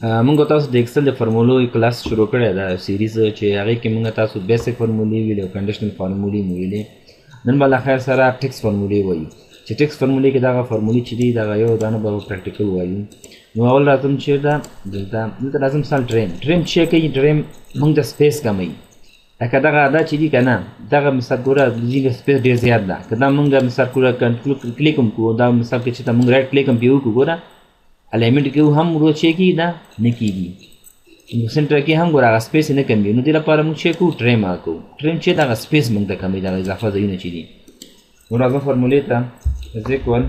موږ تاسو د ایکسل د فارمولو کلاس شروع کړی دا سیریز چې هغې کې موږ تاسو بیسک فارمولې ویلې او کنډیشنل فارمولې مو ویلې. نن به خیر سره ټیکس فارمولې وایو چې ټیکس فارمولې کې دغه فارمولې چې دي دغه یو دانه به پریکټیکل وایو. نو اول راځم چې دلته راځم مثال ډریم چې کوي ډریم موږ د سپیس کموي. لکه دغه دا چې دي که نه دغه مثال ګوره دغه سپیس ډېر زیات ده. که دا موږ مثال کلیک هم کړو دا مثال کې چې ته موږ رایټ کلیک هم پرې وکړو ګوره الیمنټ کې هم ورو چې کېږي دا نه کېږي. سنټر کې هم ګوره هغه سپیس یې نه کموي. نو دې لپاره موږ چې کوو ټریم کوو. ټریم چې دغه سپیس موږ ته کموي دغه اضافه ځایونه چې دي. نو راځه فارمولې ته ایکوال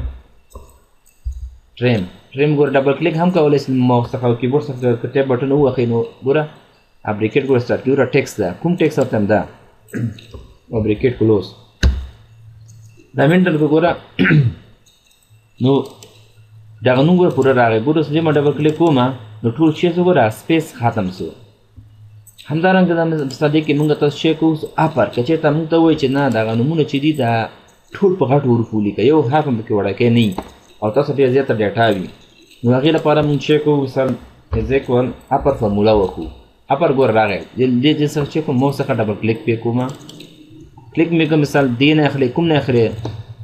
ټریم ګوره ډبل کلیک هم کولی شي ماوس څخه او کیبورډ څخه که ټیپ بټن ووهئ نو ګوره بریکټ ګوره سټارټ کړي. ګوره ټیکس ده کوم ټیکس ورته هم ده او بریکټ کلوز دا منټل کې ګوره نو دغه نوم ګوره پوره راغی. ګوره چې ما ډبل کلیک کوم نو ټول شی ګوره سپیس ختم شو. همدارنګه دا مثال کې موږ تاسو چې کوو اپر که چېرته موږ ته ووایي چې نه دغه نومونه چې دي دا ټول په غټو حروفو ولیکئ یو حرف هم پکې وړکی نه وي او تاسو ډېر زیاته ډیټا وي. نو هغې لپاره موږ چې کوو مثال ایکوال اپر فارموله وکړو. اپر ګوره راغی دې څخه چې کوم ماوس څخه ډبل کلیک پې کوم کلیک مې کوم مثال دې نه اخلي کوم نه اخلي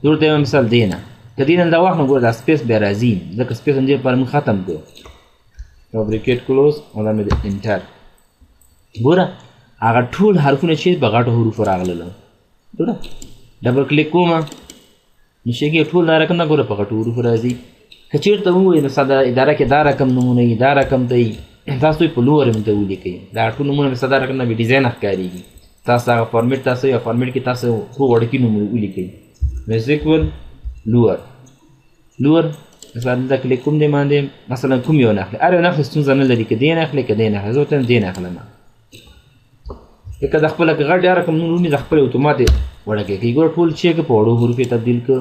دلته یې مثال دې نه که دې نه دا واخلم ګوره دا سپیس بیا راځي ځکه سپیس هم دې لپاره موږ ختم کړو او بریکټ کلوز او دا مې د انټر. ګوره هغه ټول حرفونه چې په غټو حروفو راغلل. ګوره ډبل کلیک کوم نو شی کې ټول دا رقم نه ګوره په غټو حروفو راځي. که چېرته ووایي نو ساده اداره کې دا رقم نومونه یي دا رقم دی تاسو یې په لوور هم ته ولیکئ. دا ټول نومونه مې ساده رقم نه بې ډیزاین ښکارېږي. تاسو هغه فارمیټ تاسو یا فارمیټ کې تاسو خو وړکي نومونه ولیکئ. نو ایکوال لوور مثلا دا کلیک کوم دی باندې مثلا کوم یو نه اخلي هر یو نه اخلي ستونزه نه لري که دې نه اخلي که دې نه اخلي زه ورته دې نه اخلم. که د خپله که غټ یا رقم نوم وي د خپل اتومات وړکی کوي. ګوره ټول چې که په وړو حروف یې تبدیل کړه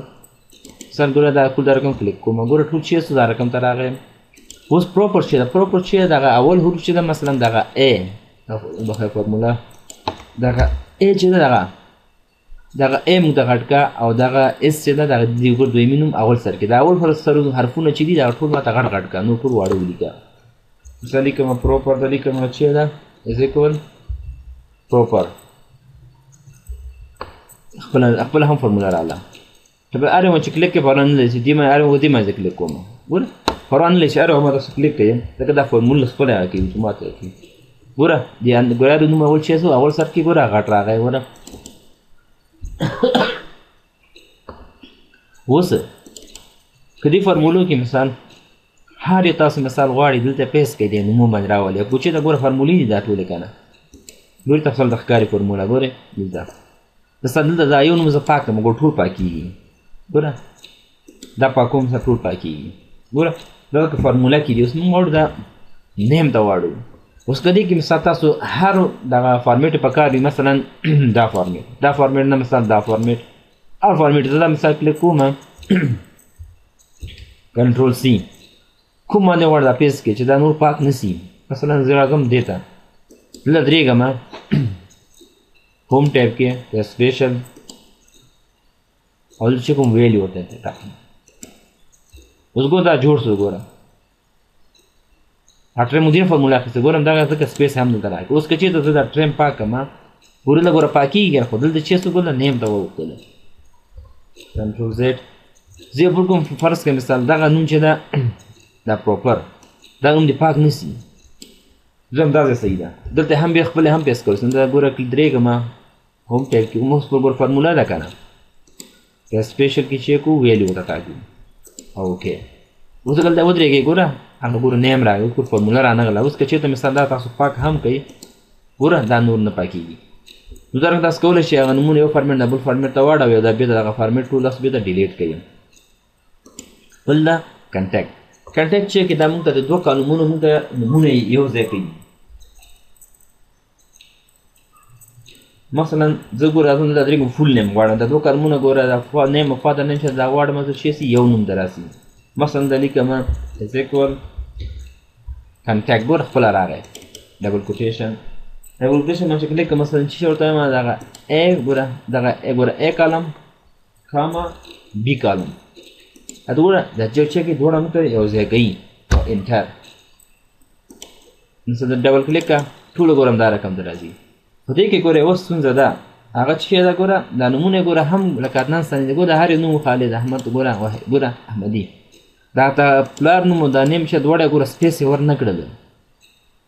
مثلا ګوره دا ټول دا رقم کلیک کوم ګوره ټول چې دا رقم ته راغی. اوس پروپر چې ده پروپر چې دغه اول حروف چې ده مثلا دغه ا بخیر فارموله دغه ا چې ده دغه ا موږ ته غټ کړه او دغه اس چې ده دغه د دویمي نوم اول سر کې د اول حرفونه چې دي دا ټول ماته غټ غټ کړه نو ټول واړه ولیکه. مثال لیکم پروپر د لیکم چې ده از ایکوال پروپر خپله هم فارموله راغله. ته به هر یو چې کلیک کې فورا نه لري چې دې هر یو دې باندې کلیک کوم ګوره فورا نه لري چې هر یو ما تاسو کلیک کوئ ځکه دا فارموله خپله هغه کوي اتومات کوي. ګوره ګوره د نوم اول چې شو اول سر کې ګوره غټ راغی. ګوره اوس که دې فارمولو کې مثال هر یو تاسو مثال غواړئ دلته پیسټ کړئ دې نومونه باندې راولئ خو چې دا ګوره فارمولې دي دا ټولې که نه ګورې تاسو د ښکاري فارموله ګورې دلته مثلا دلته دا یو نوم زه پاک کړم ګوره ټول پاکېږي. ګوره دا پاکوم مثلا ټول پاکېږي. ګوره دا که فارموله کې دي اوس موږ غواړو دا نیم ته واړو. اوس که دې کې مثال تاسو هر دغه فارمیټ په کار وي مثلا دا فارمیټ نه مثال دا فارمیټ هر فارمیټ زه دا مثال کلیک کوم کنټرول سی کوم باندې غواړم دا پیسټ کړي چې دا نور پاک نه سي. مثلا زه راځم دې ته دلته درېږم home tab के स्पेशल और उससे कोई वैल्यू होते थे ताकि उसको दा जोड़ सो गोरा अट्रे मुझे फॉर्मूला के गोरा दागा तक स्पेस हम न करा उसके चीज तो दा ट्रेम पा कमा पूरे ला गोरा पाकी गया खुद दे चीज को ला नेम तो वो कोले कंट्रोल जेड जे पर को फर्स्ट के मिसाल दागा नुन चे दा प्रॉपर दा उन दे पाक नसी زم دا صحیح ده. دلته هم به خپل هم پیس کوم دا ګوره کلیک درېږم होम टैब کې موږ پر ګور فارمولا ده کنه یا سپیشل کې چې کو ویلیو ته تاګو اوکې اوس دلته ودرېږي ګوره هغه ګوره نیم راغی کو فارمولا رانغله. اوس که چې ته مثال دا تاسو پاک هم کوي ګوره دا نور نه پاکېږي. نو دا تاسو کولی شئ هغه نومونه یو فارمیټ نه بل فارمیټ ته واړوئ دا بیا دغه فارمیټ ټول اوس بیا ډیلیټ کوئ. بل دا کنټیکټ چې کې دا موږ ته د دوه کالمونو موږ ته نومونه یو ځای کوي. مثلا زه ګوره راځم دا درېږم فول نیم غواړم دا دوه کالمونه ګوره دا نیم او فادر نیم چې دا غواړم زه چې یو نوم ته راسي. مثلا دا لیکم از ایکوال کنټیکټ ګوره خپله راغی ډبل کوټیشن ما چې لیکم مثلا چې ورته وایم دغه ا ګوره دغه ا کالم کاما بي کالم ادوره دا چې کې دوړه موږ ته یو ځای کوي او انټر نو د ډبل کلیک کا ټول ګورم دا رقم درځي په دې کې ګوره اوس څنګه ده هغه چې دا ګوره دا نمونه ګوره هم لکه عدنان ثاني ګوره هر نوم خالد احمد ګوره احمدي دا ته پلار نوم دا نیم شه دوړه ګوره سپیس ور نه کړل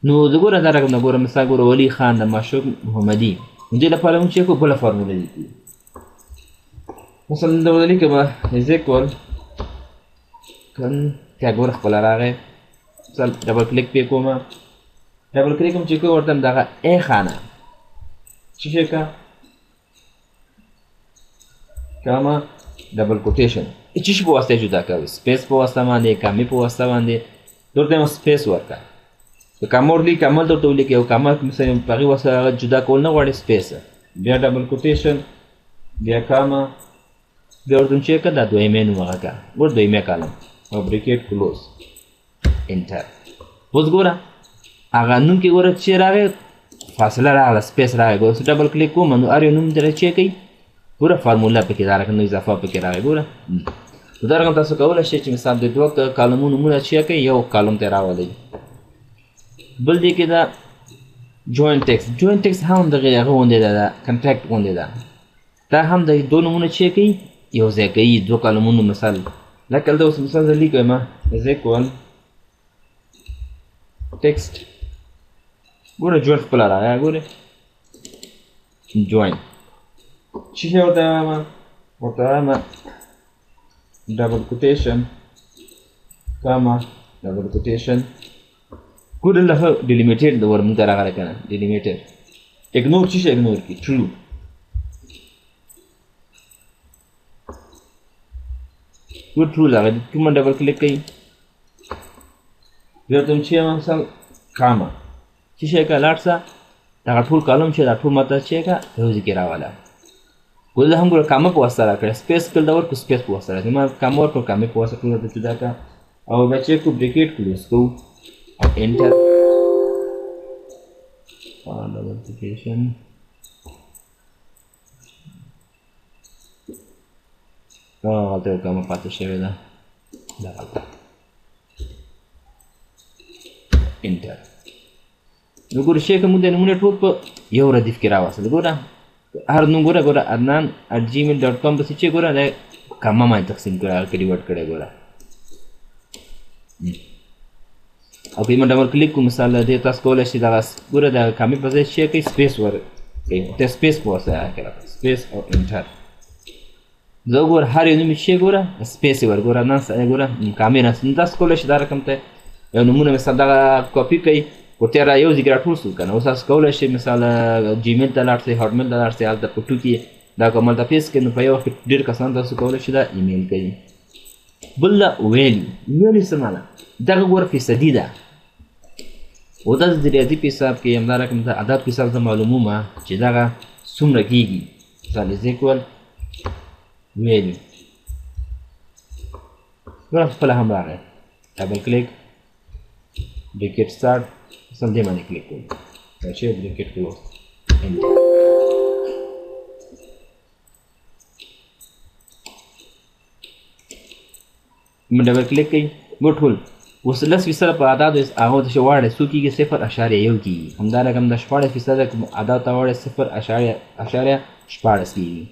نو د ګوره دا رقم ګوره مثال ګوره ولی خان د معشوق محمدي دې لپاره موږ چې کو بل فارموله دي مثلا دا ولې کبه از ایکوال کن کیا ګوره خپل راغی مثال ډبل کلیک پې کوم ډبل کلیک هم چې کو ورته دغه ا خانه چې کا کاما ډبل کوټیشن چې په واسطه جدا کوي سپیس په واسطه باندې کامي په واسطه باندې درته سپیس ورکا د کامورلی کامل درته ولیکي او کامل مثلا په واسطه جدا کول نه غواړي سپیس بیا ډبل کوټیشن بیا کاما بیا ورته چې کا د دویمه نوم هغه ور دویمه کالم او بریکټ کلوز انټر اوس ګوره هغه نوم کې ګوره چې راغی فاصله راغله سپیس راغی ګوره ډبل کلیک کوم نو ار یو نوم درته چې کوي ګوره فارموله پکې دا رقم اضافه پکې راغی ګوره دا رقم تاسو کولی شئ چې مثال د دوه کالمونو نومونه چې کوي یو کالم ته راولئ بل دی کې دا جوین ټکسټ هم دغه هغه غوندې ده دا کنټریکټ غوندې ده دا هم د دوه نومونه چې کوي یو ځای کوي دوه کالمونو مثال لکه دا اوس مثال زه لیکم از ایکوال ټکسټ ګوره جوین خپله راغی ګوره جوین چې ورته وایم ډبل کوټیشن کاما ډبل کوټیشن ګوره لکه ډیلیمیټډ د ور مونږ ته راغلی که نه ډیلیمیټډ اګنور چې شي اګنور کړي ټرو ګوره ټرو راغلی کومه ډبل کلیک کوي بیا ورته چې مثال کاما چې شي که لاړ شه دغه ټول کالم چې دا ټول ماته چې که یو ځای کې راوله ګوره هم ګوره کامه په واسطه راکړه سپیس کل دا ورکړو سپیس په واسطه راکړه ما کامه ورکړو کامې په واسطه ټول ورته جدا کړه او بیا چې کو بریکټ کلوز کوو او انټر ډبل کوټیشن هلته یو کامه پاتې شوې ده دغلته انټر نو ګوره شی که موږ د نومونه ټول په یو ردیف کې راوستل ګوره هر نوم ګوره عدنان @gmail.com پسې چې ګوره دا کامه باندې تقسیم کړی هغه کې ډیوایډ کړی ګوره او که یې ډبل کلیک کوو مثال دې تاسو کولی شئ دغه ګوره د کامې په ځای چې کوي سپیس ورکوي ته سپیس په واسطه راکړی سپیس او انټر زه ګوره هر یو نوم چې ګوره سپیس یې ورګوره عدنان ګوره کامې نه تاسو کولی شئ دا رقم ته یو نومونه مثال دغه کاپي کوي ورته را یو ځای کې راټول شو که نه اوس تاسو کولی شئ مثال جیمیل ته لاړ شئ هاټمیل ته لاړ شئ هلته په ټو کې دا که ملته پیسټ کړئ نو په یو وخت کې ډېر کسان تاسو کولی شئ دا ایمیل کوي بل دا ویلیو څه معنی دغه ګوره فیصدي ده او داسې د ریاضي په حساب کې همدا رقم د عدد په حساب زه معلومومه چې دغه څومره کېږي مثال از ایکوال ویلیو ګوره خپله هم راغی ډبل کلیک بریکټ سټارټ مثلا دې باندې کلیک کوو دا چې بریکټ کلوز انټر ډبل کلیک کوي ګوره ټول اوس 10% په اعدادو هغو ته چې واړی څو کېږي 0.1 کېږي همدا رقم د 14% اعدادو ته واړی 0.14 کېږي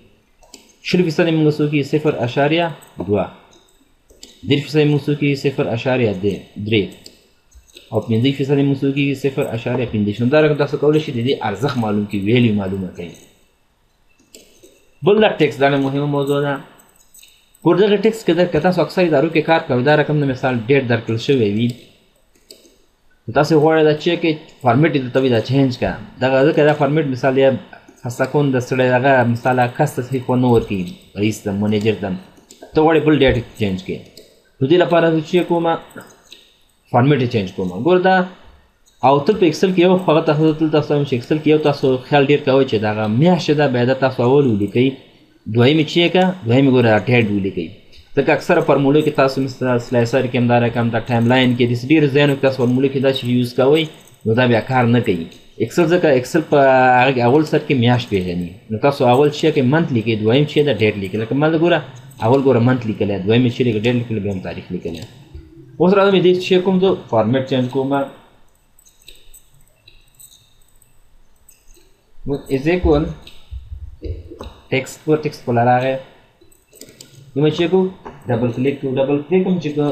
20% موږ څو کېږي 0.2 10% موږ څو کېږي 0.3 او 15% موږ څو کېږي 0.15 همدا رقم تاسو کولی شئ د دې ارزښت معلوم کړئ ویلیو معلومه کوي بل دا ټکس دا مهمه موضوع ده ګوره دغه ټکس که تاسو اکثر ادارو کې کار کوئ دا رقم د مثال ډېر درکړل شوی وي تاسو غواړئ دا چې کې فارمیټ یې درته وي دا چینج کړه دغه ځکه دا فارمیټ مثال یا خسته کون د سړی هغه مثال کس ته صحیح نه ورکوي رئیس ته منیجر ته ته غواړې بل ډیټ چینج کړې نو دې لپاره زه چې کومه فارمیټ یې چینج کوم ګوره دا او تل په ایکسل کې یو هغه تاسو تل تاسو وایم چې ایکسل کې یو تاسو خیال ډېر کوئ چې دغه میاشت ده باید تاسو اول ولیکئ دویمې چې که دویمې ګوره ډیټ ولیکئ ځکه اکثره فارمولو کې تاسو مثلا سلایسر کې هم دا رقم د ټایم لاین کې داسې ډېرو ځایونو کې تاسو فارمولو کې دا چې یوز کوئ نو دا بیا کار نه کوي ایکسل ځکه ایکسل په هغه اول سر کې میاشت پیژني نو تاسو اول چې کې منت لیکئ دویم چې دا ډیټ لیکئ لکه ما ګوره اول ګوره منت لیکلی دویم چې لیکئ ډیټ لیکلی بیا هم تاریخ لیکلی اوس راځم دې چې کوم زه فارمیټ چینج کوم is equal text पर रागे ये मैं चेको डबल क्लिक हम चेको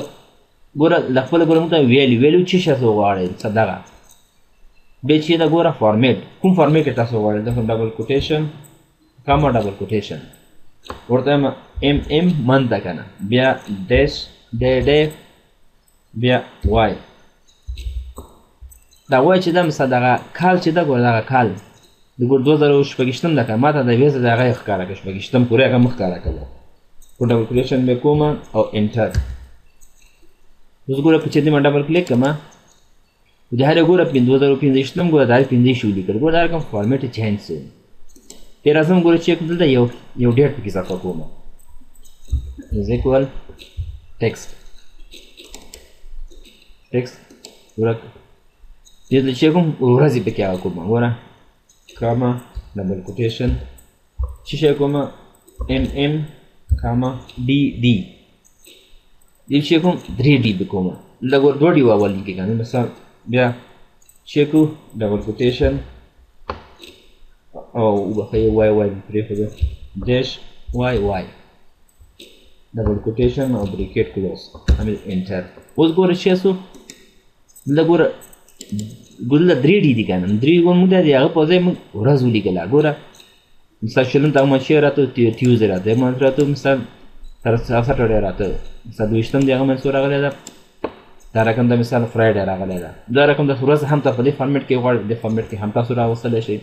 गोरा लखपल गोरा मुता वैल्यू चीज़ सो वाले सदागा बेचिए दा गोरा फॉर्मेट कुम फॉर्मेट कितना सो वाले तो डबल कोटेशन कामा डबल कोटेशन और तो एम मन तक है ना बिया डैश डे बिया वाई दा वाई चीज़ हम सदागा खाल चीज़ दा गोरा खाल دغور 2018 دغه ماته د ویزه دغه ښکارا کښ بګشتم پوره هغه مخ ښکارا کړو په ډبل کلیکشن به کوم او انټر اوس ګوره په چې دې ډبل کلیک کما د هر ګوره په 2015 ګوره دای 15 شو لیکل ګوره دا کوم فارمیټ چینج سو تیر اعظم ګوره چیک دلته یو ډیټ پکې ځکه کوم از ایکوال ټیکست ګوره دې چې کوم ورځې پکې هغه کوم ګوره comma double quotation शीशे comma mm comma dd शीशे को 3d पे comma लगो 2d वाली के गाने में सब या शीशे को double quotation oh वही y प्रेफ हो dash y double quotation और bracket close हमें enter उस को रशिया सो लगो गुल्ला 3D دي كان 3 ګون موږ د هغه په ځای موږ ورځ ولیکله ګوره مثال شلون ته مچې راته تیوزډے راته مونږ راته مثال تر ساترډے راته مثال دویشتم دی هغه منصور راغلی دا رقم د مثال فرایډے راغلی دا رقم د ورځ هم ته په دې فارمیټ کې غواړي د فارمیټ کې هم تاسو راوستلی شئ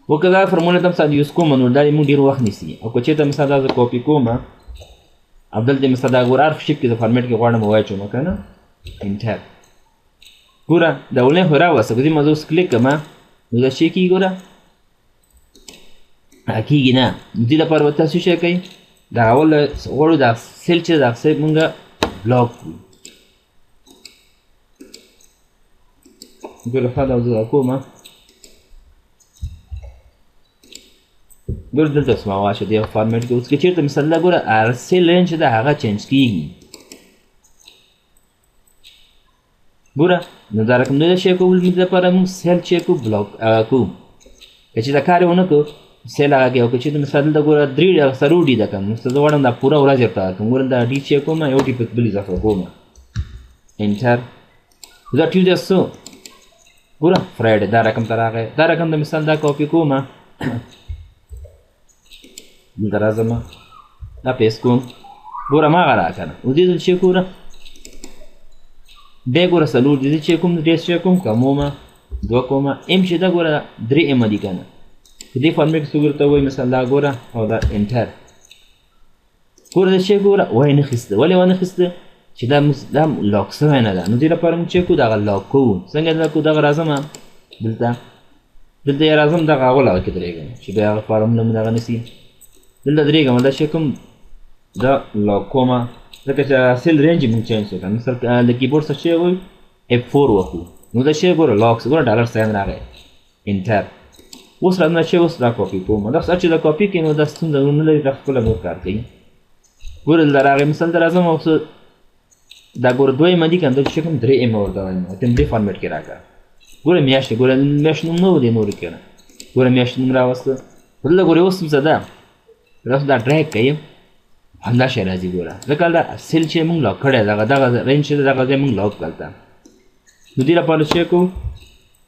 وکړه فرموله ته مثال یوز کوم نو دا موږ ډېر وخت نیسي او که چېرته مثال دا زه کاپي کوم عبدل دې مثال دا ګوره هر شیپ کې د فارمیټ کې غواړم وواچوم که نه انټر ګوره دا ولې خو راوسته که دې ما زه اوس کلیک کړم نو دا شی کېږي ګوره کېږي نه دې لپاره به تاسو شی کوئ دغه اول غواړو دا سیل چې دا سیل مونږ بلاک کړو ګوره ښه دا زه کوم ګوره دلته اوس ما واچوه دې فارمیټ کې اوس که چېرته مثال دا ګوره هر سیل رینج ده هغه چینج کېږي ګوره نو دا رقم د شی کول موږ لپاره موږ سیل چې کو بلاک کوو که چې دا کار یې ونه کړو سیل هغه کې او که چې مثال دا ګوره 3 سرو ډي ده کوم نو زه غواړم دا پوره ورځ ورته کوم ګوره دا ډي چې کوم یو ټي په بل اضافه کوم انټر دا ټیوزډے سو ګوره فرایډے دا رقم ته راغی دا رقم د مثال دا کاپي کوم دلته راځم دا پیسټ کوم ګوره ما هغه راکنه او دې چې ګوره بیا ګوره څلور دي چې کوم ډیس چې کوم کمومه 2 کومه ام چې دا ګوره 3 ام دي کنه دې فارمیټ څه ورته وایي مثال دا ګوره او دا انټر ګوره دا چې ګوره وای نه خسته ولې ونه خسته چې دا لاک سوی نه ده نو دې لپاره موږ چې کو دغه لاک کوو څنګه دا کو دغه راځم دلته یې راځم دغه اول هغه کې درېږم چې بیا هغه فارموله مې دغه نیسي دلته درېږم دا چې کوم دا لاک کومه ځکه چې سیل رینج موږ چینج وکړو مثال د کیبورډ څه شی وایي F4 وکړو نو دا شی ګوره لاکس ګوره ډالر ساین راغی انټر اوس راځم چې اوس دا کاپي کوم دا چې دا کاپي کړي نو دا ستونزه نه لري دا خپله نور کار کوي ګوره دلته راغی مثال ته راځم اوس دا ګوره 2 ام دي که همدلته چې کوم 3 ام ورته وایم ته دې فارمیټ کې راکړه ګوره میاشتې ګوره میاشت نوم نه و دې نورو کې نه ګوره میاشت نوم راوسته دلته ګوره اوس څه ده دا ډریګ کوي همدا شی راځي ګوره ځکه دا سیل چې موږ لاک کړی دغه رینج چې دغه ځای موږ لاک کړل نو دې لپاره چې کوو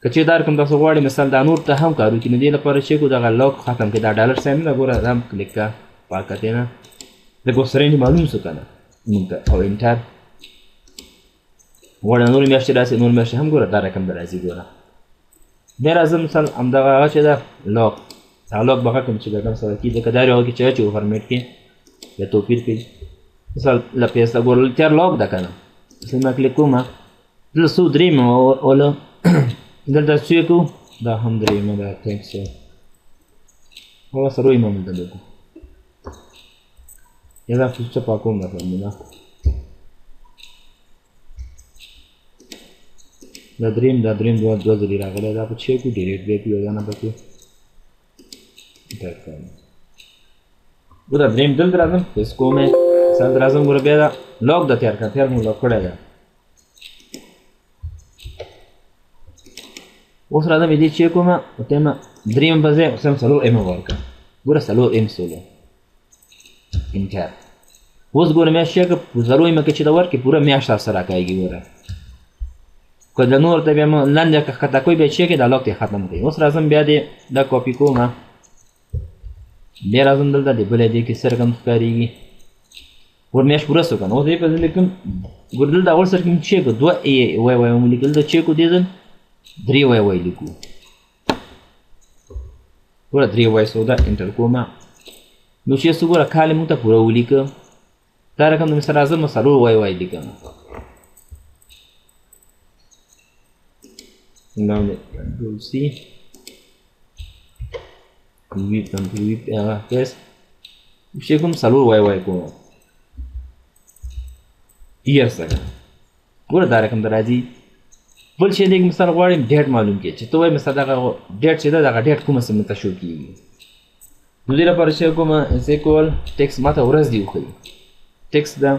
که چې دا رقم تاسو غواړئ مثال دا نور ته هم کار وکړي نو دې لپاره چې کوو دغه لاک ختم کړي دا ډالر ساین ده ګوره دا هم کلیک کړه پاکتې نه لږ اوس رینج معلوم شو که نه موږ ته او انټر غواړم نورې میاشتې راسي نور میاشتې هم ګوره دا رقم به راځي ګوره بیا راځم مثال همدغه هغه چې ده لاک هغه لاک به ختم چې رقم سره کېږي ځکه دا هغه کې چې اچوو فارمیټ کې یا توپیر کوي مثال له پیسه ګوره تیار لاک ده که نه مثال ما کلیک کوم دلته څو درېیمه اوله دلته څه کوو دا هم درېیمه ده تھینکس هغه څلورمه مې دلته کوو یا دا څه پاکوم دا فارموله دا درېیم دوه ځلې راغلی دا په چې کوو ډیلیټ بیا کوو یا نه به کوو ګوره درېیم دلته راځم پیسټ کوم یې مثال راځم ګوره بیا دا لاک ده تیار کړه تیار موږ لاک کړی ده اوس راځم دې چیک کوم ته ما دریم په ځای اوس هم څلور ایم ورکړه ګوره څلور ایم سولو انټر اوس ګوره میاشت چیک په څلور ایم کې چې دا ورکړي پوره میاشت سره راکاږي ګوره که د نور ته بیا م لاندې که ښکته کوئ بیا چیک یې دا لاک ته ختم کړئ اوس راځم بیا دې دا کاپي کوم بیا راځم دلته د بلې دې کې څه رقم ښکارېږي ور میاشت پوره شو که نه اوس دې په ځای لیکم ګوره دلته اول سر کې مې چیک دوه ای وای وای مو لیکل دلته چیک دې ځل درې وای وای لیکو ګوره درې وای سودا انټر کوم نو چې څه ګوره کال یې موږ ته پوره ولیکه دا رقم د مثال راځم څلور وای وای لیکم now control C control V paste چې کوم څلور وای وای کوم year سره ګوره دا رقم راځي بل شی د مثال غواړم ډیټ معلوم کړي چې ته وایې مثلا دغه ډیټ چې ده دغه ډیټ کومه سیمه ته شو کېږي نو دې لپاره چې کومه از ایکوال ټیکس ماته ورځ دې وښیي ټیکس ده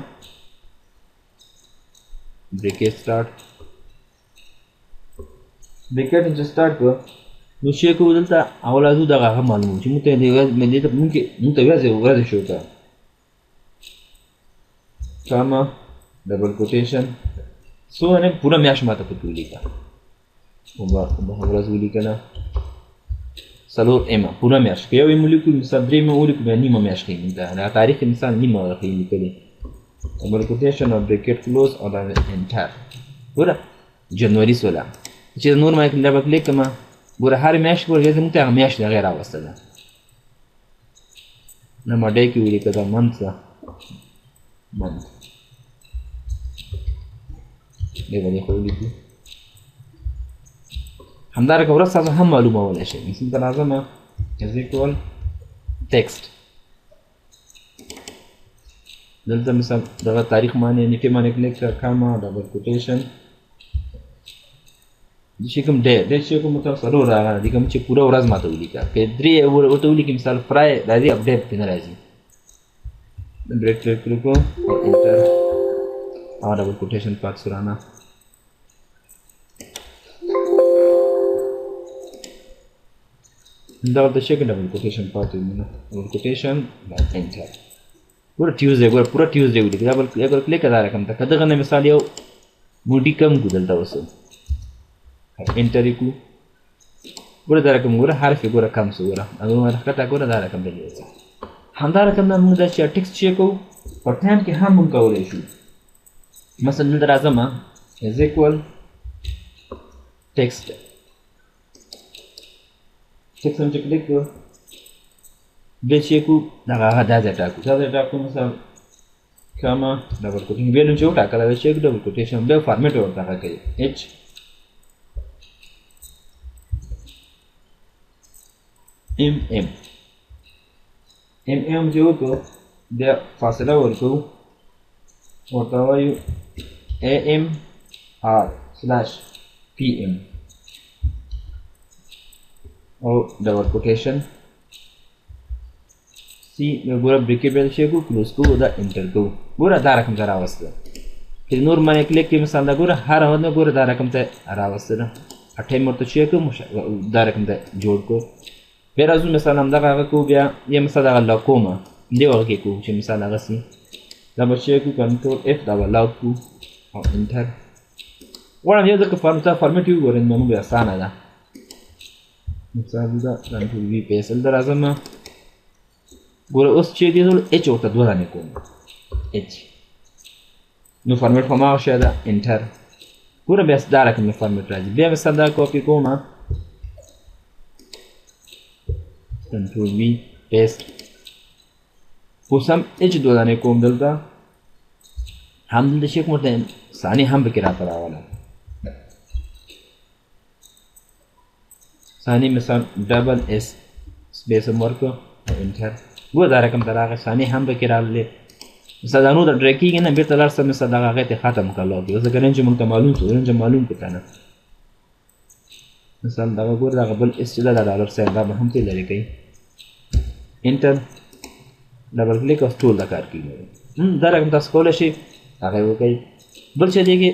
بریکیټ سټارټ بریکیټ چې سټارټ کړو نو چې کوو دلته اولادو دغه هغه معلوموي چې موږ ته موږ ته ورځې شو کړه کاما ډبل کوټیشن سو نه پوره میاشت ماته پکې ولیکه ورځ ولیکله څلور ایمه پوره میاشت که یو ایم ولیکو مثال درې ایمه ولیکو بیا نیمه میاشت ښیي موږ ته دا تاریخ یې مثال نیمه ښیي لیکلې ډبل کوټیشن او بریکیټ کلوز او دا انټر ګوره جنوري سوله چې نور ما ډبل کلیک کړم ګوره هر میاشت ګوره موږ ته هغه میاشت هغې راوستله نه ما ډی کې ولیکه دا منث ده منث دې باندې خو ولیکو همدارنګه ورځ تاسو هم معلومولی شئ مثل ته راځم از ایکوال ټیکسټ دلته مثال دغه تاریخ باندې نیټې باندې کلیک کړه کاما ډبل کوټیشن چې کوم ډیټ چې کوم تاسو څلور راغلی دي کوم چې پوره ورځ ماته ولیکه که درې ورته ولیکي مثال فرای راځي اپډیټ پرې نه راځي بریک کلیک کړو انټر او ډبل کوټیشن پاک سرانا دا د چیک ډبل کوټیشن پاتې نه ډبل کوټیشن انټر ګوره ټیوزډے ګوره پوره ټیوزډے ولیکه دا بل یو کلیک دا رقم ته که دغه نه مثال یو موډي کم کو دلته اوس انټر یې کړو ګوره دا رقم ګوره حرف یې ګوره کم شو ګوره هغه ښکته ګوره دا رقم دی همدا رقم نه موږ دا چې ټیکسټ چیک کوو په ټایم کې هم موږ کولی شو مثلا دلته راځم از ایکوال ټیکسټ ټیکسټ هم چې کلیک کړو بیا چې کوو دغه هغه دا ځای ټاکو دا ځای ټاکو مثلا کاما ډبل کوټیشن بیا نوم چې وټاکلی بیا چیک ډبل کوټیشن بیا فارمیټ ورته هغه کوي ایچ ام ام ام ام چې وکړو بیا فاصله ورکوو ورته وایو AM R/PM او ډبل کوټیشن سی ګوره بریکې بیا شی کوو کلوز کوو دا انټر کوو ګوره دا رقم ته راوسته که نور باندې کلیک کړي مثال دا ګوره هر هغه ګوره دا رقم ته راوستله ټایم ورته چیک کوو دا رقم ته جوړ کړو بیا راځو مثال همدغه هغه کوو بیا یا مثال هغه لاک کوم دې هغه کې کوو چې مثال هغسې دا به چیک کوو کنټرول F دا به لاک کوو او انټر غواړم یو ځل که فارمیټ یې وګورئ نو بیا اسانه ده مثال دا کنټرول V پیسټ دلته راځم ګوره اوس چې دې ټول H ورته دوه دانې کوم H نو فارمیټ خو هماغه شی ده انټر ګوره بیا دا رقم مې فارمیټ راځي بیا مثال دا کاپي کوم کنټرول V پیسټ اوس هم H دوه دانې کوم دلته هم دلته چې کوم ورته ثاني هم پکې راته راوله ثاني مثال ډبل S سپیس هم ورکړو او انټر ګوره دا رقم ته راغی ثاني هم پکې راغلی مثال دا نو د ډرای کېږي نه بېرته لاړ شه مثال دغه هغې ته ختم کړه لاګ اوس ځکه رینج مونږ ته معلوم شو رینج معلوم کړو که نه مثال دغه ګوره دغه بل اس چې ده دا ډالر ساین دا به هم ترې لرې کوي انټر ډبل کلیک اوس ټول دا کار کوي دا رقم تاسو کولی شئ هغه یې وکړئ بل چې دی کې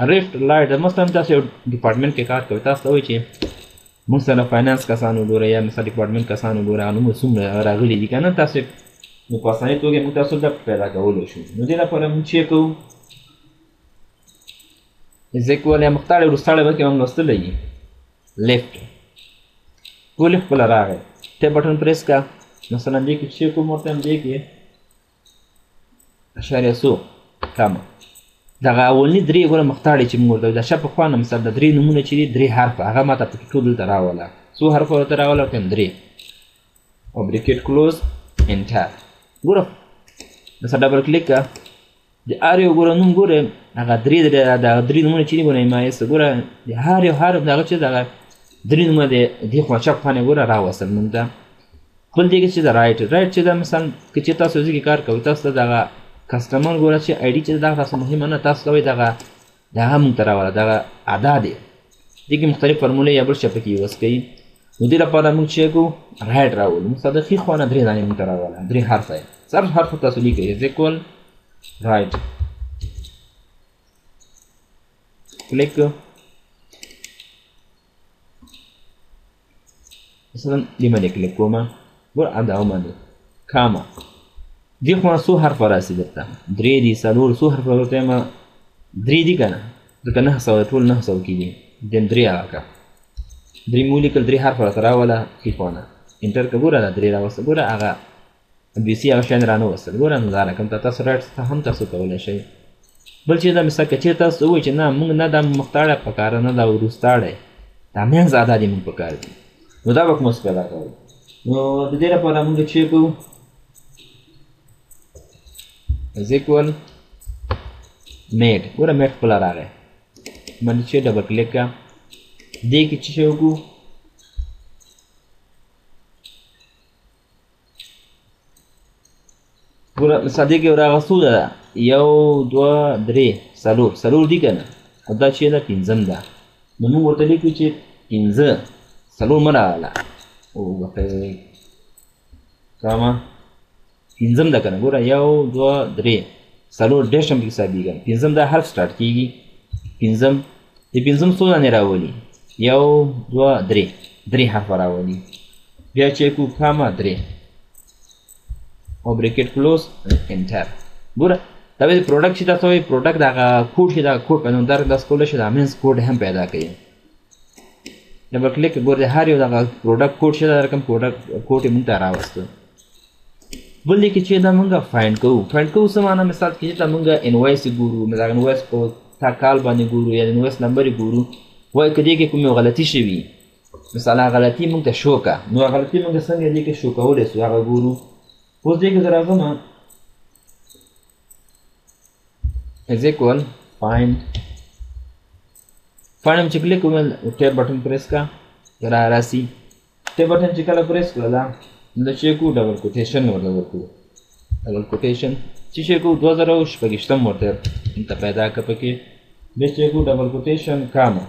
ریفټ لایټ مثلا تاسو یو ډپارټمنټ کې کار کوئ تاسو ته وایي چې موږ سره فاینانس کسان وګوره یا مثلا ډپارټمنټ کسان وګوره نو موږ څومره راغلي دي که نه تاسو نو په اسانۍ توګه موږ تاسو ډپ پیدا کولی شو نو دې لپاره موږ چیک کوو از اکول یا مختار وروستاړی به کې هم لوستلی وي لیفټ ټولې خپله راغی ټیپ بټن پریس کا مثلا دې کې چیک کوم ورته هم دې کې اشاریه څو کمه دغه اولني درې ګوره مختاړي چې موږ ورته د شا پخوا نه مثلا د درې نومونه چې دي درې حرفه هغه ماته پکې ټول دلته راوله څو حرفه ورته راوله ورته هم درې او بریکټ کلوز انټر ګوره دسه ډبل کلیک که د هر یو ګوره نوم ګوره هغه دغه درې نومونه چې دي ګوره ایمایسته ګوره د هر یو حرف دغه چې دغه درې نومونه د دې خوا چپ خوا نه ګوره راوستل موږ ته بل دې کې چې د رایټ چې دا مثلا که چې تاسو ځای کې کار کوئ تاسو ته دغه کسټمر ګوره چې آی ډي چې دغه تاسو مهمه نه تاسو کوئ دغه موږ ته راوله دغه ادا دی دې کې مختلف فرمولې یا بل شی پکې یوز کوي نو دې لپاره موږ چې کوو رایټ راولو موږ ته د ښي خوا نه درې دانې موږ ته راوله درې حرفه یې هر حرف تاسو لیکئ از اکول رایټ کلیک مثلا دې باندې کلیک کومه ګوره ادا ومنې کامه دې خوا څو حرفه راسي درته درې دي څلور څو حرفه ورته یم درې دي که نه ځکه 900 ټول 900 کې دي دیم درې هغه که درې مو ولیکل درې حرفه راته راوله ښي خوا نه انټر که ګوره دا درې راوسته ګوره هغه بیسي هغه شیان رانه وستل ګوره نو دا رقم ته تاسو رایټ ته هم تاسو کولی شئ بل چې دا مثال که چېرې تاسو ووایئ چې نه موږ نه دا مختاړی پکاره نه دا وروستاړی دا منځ ادا دې موږ پکار دي نو دا به کوم څه پیدا کوو نو د دې لپاره موږ چیک کوو از اکول میډ ګوره میډ خپله راغی باندې چې ډبل کلیک کا دې کې چې شی وکړو ګوره مثال دې کې راغه څو ده یو دوه درې څلور دي که نه او دا چې ده پنځم ده نو موږ ورته لیکو چې پنځه څلور مه راغله کامه پنځم ده که نه ګوره یو دوه درې څلور ډېش هم پکې حسابېږي پنځم دا حرف سټارټ کېږي پنځم د پنځم څو دانې راولي یو دوه درې حرفه راولي بیا چې کوو کامه درې او بریکټ کلوز انټر ګوره دا به د پروډکټ چې تاسو وایي پروډکټ دغه کوډ چې دغه کوډ پیدا داسې کولی شي دا مینس کوډ هم پیدا کوي ډبل کلیک ګوره د هر یو دغه پروډکټ کوډ چې دا رقم کوډ یې موږ ته راوسته بل دی کې چې دا موږ فایند کوو څه معنا مثال کې چې دا موږ انوایس ګورو دا انوایس په تا کال باندې ګورو یا انوایس نمبر یې ګورو وایي که دې کې کومې غلطي شوي مثال هغه غلطي موږ ته شو که نو هغه غلطي موږ څنګه دې کې شو کولی سو هغه ګورو اوس دې کې زه راځم از اکول فایند چې کلیک کوم ټیپ بټن پریس کا راسي ټیپ بټن چې کله پریس کړه دا د چې کو ډبل کوټیشن ورته ورکړو ډبل کوټیشن چې کو 2016 ورته انت پیدا کړ پکې د چې کو ډبل کوټیشن کامه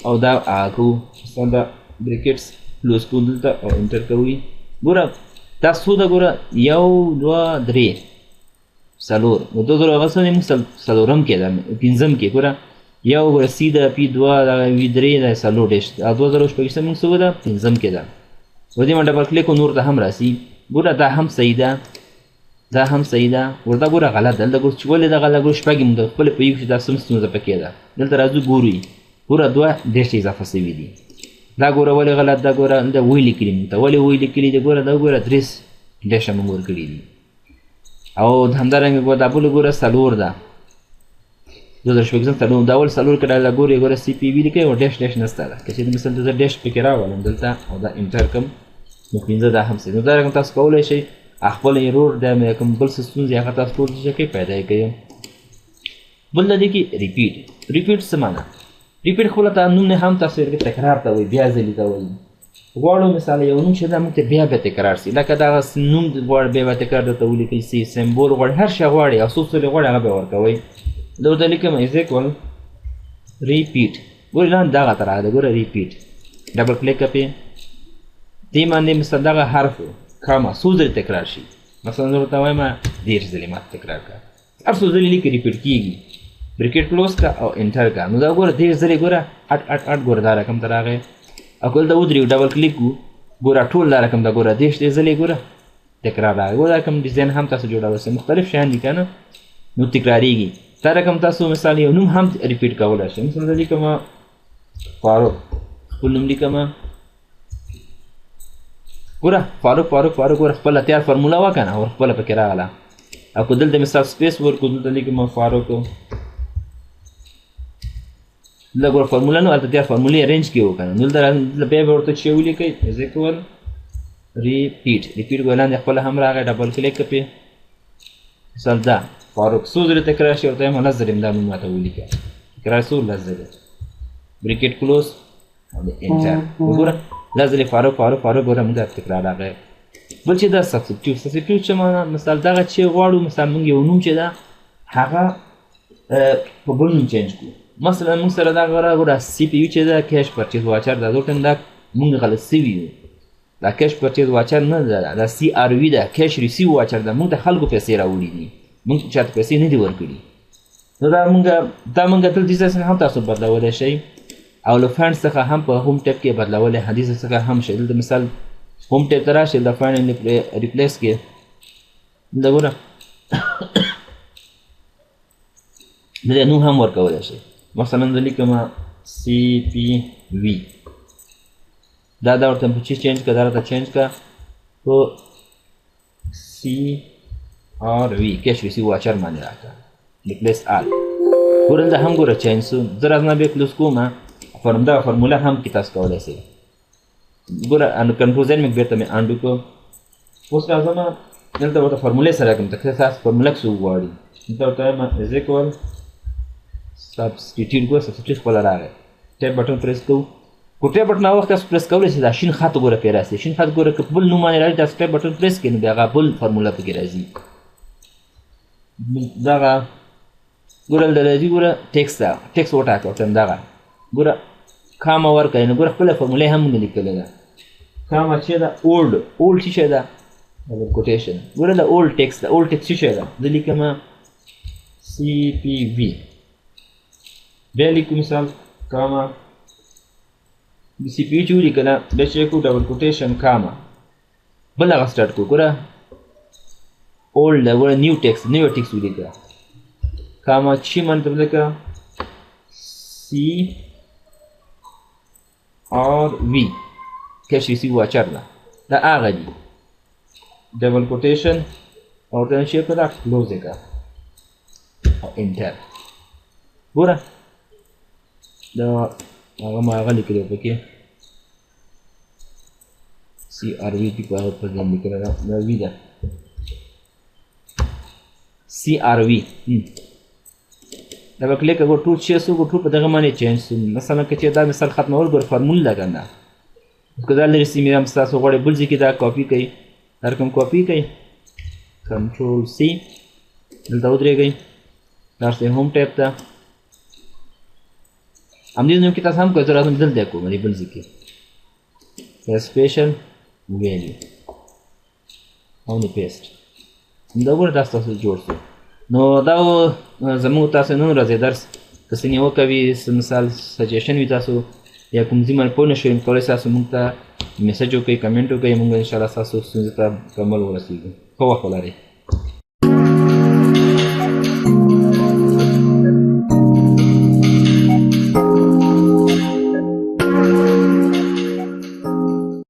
او دا اکو څنګه بریکټس کلوز کو دلته او انټر کوي ګوره دا څو ده ګوره یو دوه درې څلور نو 2000 موږ څلورم کې ده پنځم کې ګوره یو ګوره سی ده پي دوه دغه وي درې ده څلور ډېش 2016 موږ څه ده پنځم کې ده و دې ما ډبل کلیک نور ته هم راسي ګوره دا هم صحیح ده ورته ګوره غلط ده دلته ګوره چې ولې دغه ګوره شپږ یې موږ خپله پوهېږو چې دا څه ستونزه پکې ده دلته راځو ګورو ګوره دوه ډېش اضافه سوي دي دا ګوره ولې غلط ده ګوره دا وی لیکلي موږ ته ولې وی لیکلي دي ګوره دا ګوره درې ډېشه موږ ورکړي دي او همدارنګه ګوره دا بل ګوره څلور ده 2016 څلور دا ول څلور کړه لا ګوره سی پی وی لیکي او ډېش نشته ده که چې مثلا د ډېش پکې راولم دلته او دا انټر کوم نو پنځه دا هم نو دا رقم تاسو کولی شئ خپل ایرور د کوم بل څه ستونزې هغه تاسو ټول کې پیدا یې کوي بل د دې کې ریپیټ څه معنا ریپیټ خو ته نوم نه هم تاسو یې تکرار ته وایي بیا ځلې ته وایي غواړو مثال یو نوم چې دا موږ ته بیا تکرار سي لکه دغه نوم غواړو بیا تکرار درته ولیکئ سي سمبول غواړي هر شی غواړي او څه څه غواړي هغه به ورکوئ دا ورته لیکم از اکول ریپیټ ګورئ لاندې دغه ته راغلی ګوره ریپیټ ډبل کلیک پې دې باندې مثلا دغه حرف کاما څو ځلې تکرار شي. مثلا زه ورته وایم 10 ځلې ماته تکرار کړه. هر څو ځلې لیکي ریپیټ کېږي. بریکټ کلوز کړه او انټر کړه. نو دا ګوره 10 ځلې ګوره اټ ګوره دا رقم ته راغی. او که دلته ودرېږو ډبل کلیک کړو ګوره ټول دا رقم ته ګوره 10 ځلې ګوره تکرار راغی. ګوره دا رقم ډیزاین هم تاسو جوړولی شئ. مختلف شیان دي که نه نو تکرارېږي. دا رقم تاسو مثال یو نوم هم ریپیټ کولی شئ. مثلا زه لیکم فاروق. خپل نوم لیکم ګوره فاروق ګوره خپله تیار فرموله وه که نه خپله پکې راغله. او که دلته مثال سپیس ورکړو دلته لیکم فاروق دلته ګوره فرموله نو هلته تیار فرمولې رینج کې و که نه. نو دلته بیا به ورته چې ولیکئ از اکول ریپیټ به لاندې خپله هم راغی. ډبل کلیک کړئ مثال دا فاروق څو ځلې تکرار شي ورته وایم 10 ځلې دا نوم ماته ولیکه. تکرار څو 10 ځلې. بریکټ کلوز او انټر. وګوره 10 ځلې فاروق ګوره موږ ته تکرار راغی. بل چې دا سبسټیټیوټ څه معنا مثال دغه چې غواړو مثال موږ یو نوم چې ده هغه په بل نوم چینج کړو. مثلا موږ سره دغه ګوره سی پی یو چې ده کیش پرچیز واچر دا دوټن دا موږ غلط سوي یو. دا کیش پرچیز واچر نه ده دا سی آر وي ده کیش ریسیو واچر ده. موږ د خلکو پیسې راوړي دي موږ چاته پیسې نه دي ورکړي. نو دا موږ دلته څخه هم تاسو بدلولی شئ او له فاینډ څخه هم په هوم ټیب کې بدلولی حدیث څخه هم شئ. دلته مثال هوم ټیب ته راشئ د فاینډ ریپلیس کې دلته ګوره دلته نوم هم ورکولی شئ. مثلا زه لیکم سی پی وي دا ورته په چی چینج کړه دا راته چینج کړه په سی آر وي کیش ریسیو واچر باندې راکړه ریپلیس آل. ګوره دلته هم ګوره چینج شو. زه راځم بیا کلوز کوم دغه فرموله هم کې تاسو کولی شئ. ګوره کنټرول زین مې بېرته مې انډو کړو. اوس راځم دلته ورته فرمولې سره کوم تاسو فرموله څه وغواړي دلته ورته وایم از اکول سبسټیټیوټ ګوره سبسټیټیوټ خپله راغی. ټیپ بټن پریس کوو. کو ټیپ بټن هغه وخت تاسو پریس کولی شئ دا شین خط ګوره پرې راسي. شین خط ګوره که بل نوم باندې راځي تاسو ټیپ بټن پریس کړئ نو بیا هغه بل فرموله پکې راځي. دغه ګوره دلته راځي ګوره ټیکس ده ټیکس وټاکه ورته دغه ګوره کاما ورکړئ نو ګوره خپله فرموله هم موږ لیکلې ده. کاما چې ده اولډ څه شی ده ډبل کوټیشن. ګوره د اولډ ټیکس ده اولډ ټیکس څه شی ده زه لیکم سی پی وي بیا لیکو مثال کاما د سی پی یو چې ولیکله بیا چې کړو ډبل کوټیشن کاما بل هغه سټارټ کړو. ګوره اولډ ده ګوره نیو ټیکس ولیکه کاما چې باندې ته ولیکه سی آر وي کیش ریسیو واچر ده دا هغه دي. ډبل کوټیشن او ورته شی کړه کلوز یې کړه او انټر. ګوره دا هغه ما هغه لیکلی پکې سی آر وي کې په هغه په ځان لیکلی دا وي ده سی آر وي. دا به کلیک وکړو ټول شی څه ټول په دغه باندې چینج شو. مثلا که چې دا مثال ختمول ګوره فارمول ده که نه که دا لرې سي مې هم ستاسو غواړئ بل ځای کې دا کاپي کوئ دا رقم کاپي کوئ کنټرول سی دلته ودرېږئ راشئ هوم ټیب ته همدې نوم کې تاسو هم کوئ. زه راځم دلته کوم دې بل ځای کې سپیشل ویلیو او نه پیسټ دا ګوره دا ستاسو جوړ شو. نو دا زموږ تاسو نن ورځې درس که څه نیوکه وي مثال سجیشن وي تاسو یا کوم ځای باندې پوه نه شئ کولی تاسو موږ ته میسج وکړئ کمنټ وکړئ موږ انشاءالله ستاسو ستونزې ته کمل ورسېږو. ښه وخت ولرئ.